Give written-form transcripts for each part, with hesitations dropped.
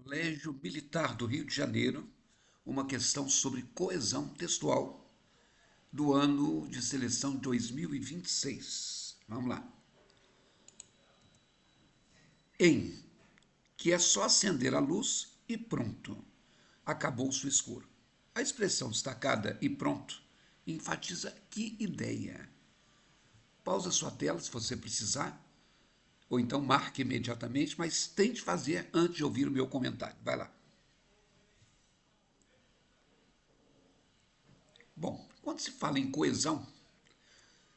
Colégio Militar do Rio de Janeiro, uma questão sobre coesão textual do ano de seleção 2026. Vamos lá. Em que é só acender a luz e pronto, acabou-se o escuro. A expressão destacada e pronto enfatiza que ideia? Pausa sua tela se você precisar, ou então marque imediatamente, mas tente fazer antes de ouvir o meu comentário. Vai lá. Bom, quando se fala em coesão,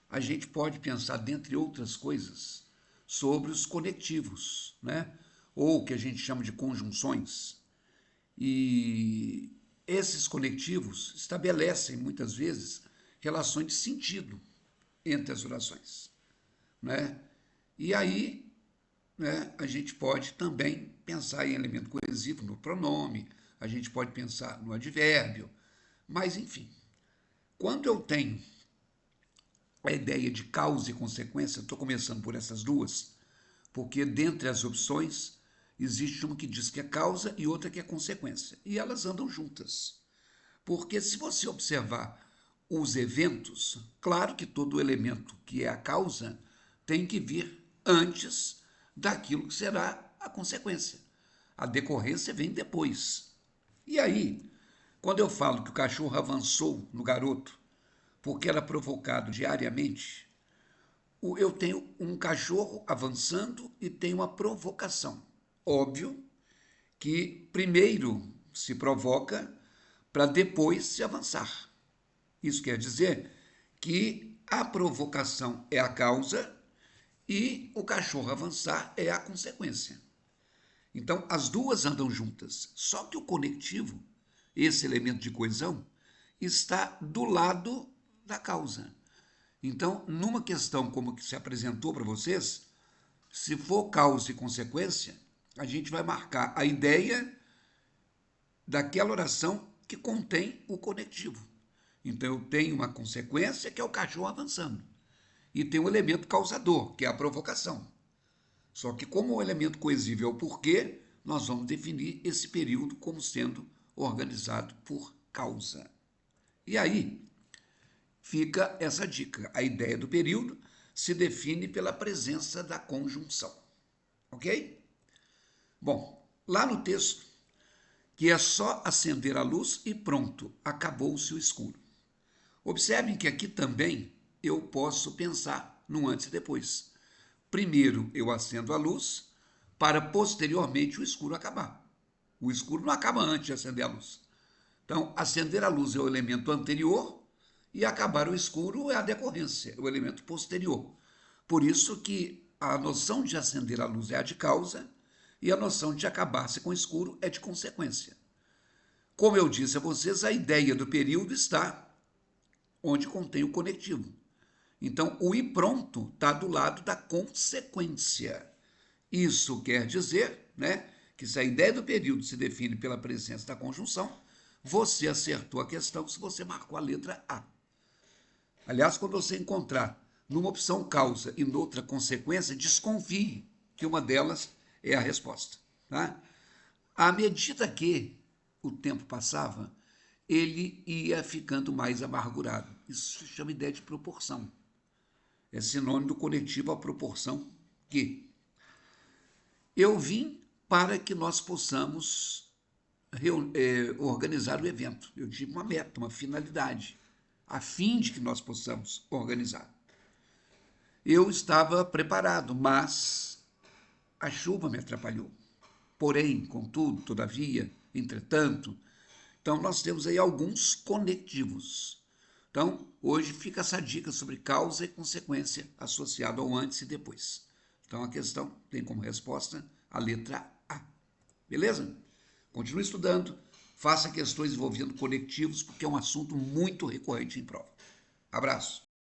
a gente pode pensar, dentre outras coisas, sobre os conectivos, né? Ou o que a gente chama de conjunções. E esses conectivos estabelecem, muitas vezes, relações de sentido entre as orações, né? E aí, né, a gente pode também pensar em elemento coesivo no pronome, a gente pode pensar no advérbio, mas enfim, quando eu tenho a ideia de causa e consequência, estou começando por essas duas, porque dentre as opções existe uma que diz que é causa e outra que é consequência, e elas andam juntas. Porque se você observar os eventos, claro que todo elemento que é a causa tem que vir antes daquilo que será a consequência. A decorrência vem depois. E aí, quando eu falo que o cachorro avançou no garoto porque era provocado diariamente, eu tenho um cachorro avançando e tenho uma provocação. Óbvio que primeiro se provoca para depois se avançar. Isso quer dizer que a provocação é a causa e o cachorro avançar é a consequência. Então, as duas andam juntas. Só que o conectivo, esse elemento de coesão, está do lado da causa. Então, numa questão como que se apresentou para vocês, se for causa e consequência, a gente vai marcar a ideia daquela oração que contém o conectivo. Então, eu tenho uma consequência, que é o cachorro avançando. E tem um elemento causador, que é a provocação. Só que, como o elemento coesivo é o porquê, nós vamos definir esse período como sendo organizado por causa. E aí, fica essa dica. A ideia do período se define pela presença da conjunção. Ok? Bom, lá no texto, que é só acender a luz e pronto, acabou-se o escuro. Observem que aqui também eu posso pensar no antes e depois. Primeiro eu acendo a luz para posteriormente o escuro acabar. O escuro não acaba antes de acender a luz. Então, acender a luz é o elemento anterior e acabar o escuro é a decorrência, é o elemento posterior. Por isso que a noção de acender a luz é a de causa e a noção de acabar-se com o escuro é de consequência. Como eu disse a vocês, a ideia do período está onde contém o conectivo. Então, o e pronto está do lado da consequência. Isso quer dizer, né, que se a ideia do período se define pela presença da conjunção, você acertou a questão se você marcou a letra A. Aliás, quando você encontrar numa opção causa e noutra consequência, desconfie que uma delas é a resposta. Tá? À medida que o tempo passava, ele ia ficando mais amargurado. Isso se chama ideia de proporção. É sinônimo do conectivo à proporção que. Eu vim para que nós possamos organizar o evento. Eu tive uma meta, uma finalidade, a fim de que nós possamos organizar. Eu estava preparado, mas a chuva me atrapalhou. Porém, contudo, todavia, entretanto, então nós temos aí alguns conectivos. Então, hoje fica essa dica sobre causa e consequência associado ao antes e depois. Então, a questão tem como resposta a letra A. Beleza? Continue estudando, faça questões envolvendo conectivos, porque é um assunto muito recorrente em prova. Abraço.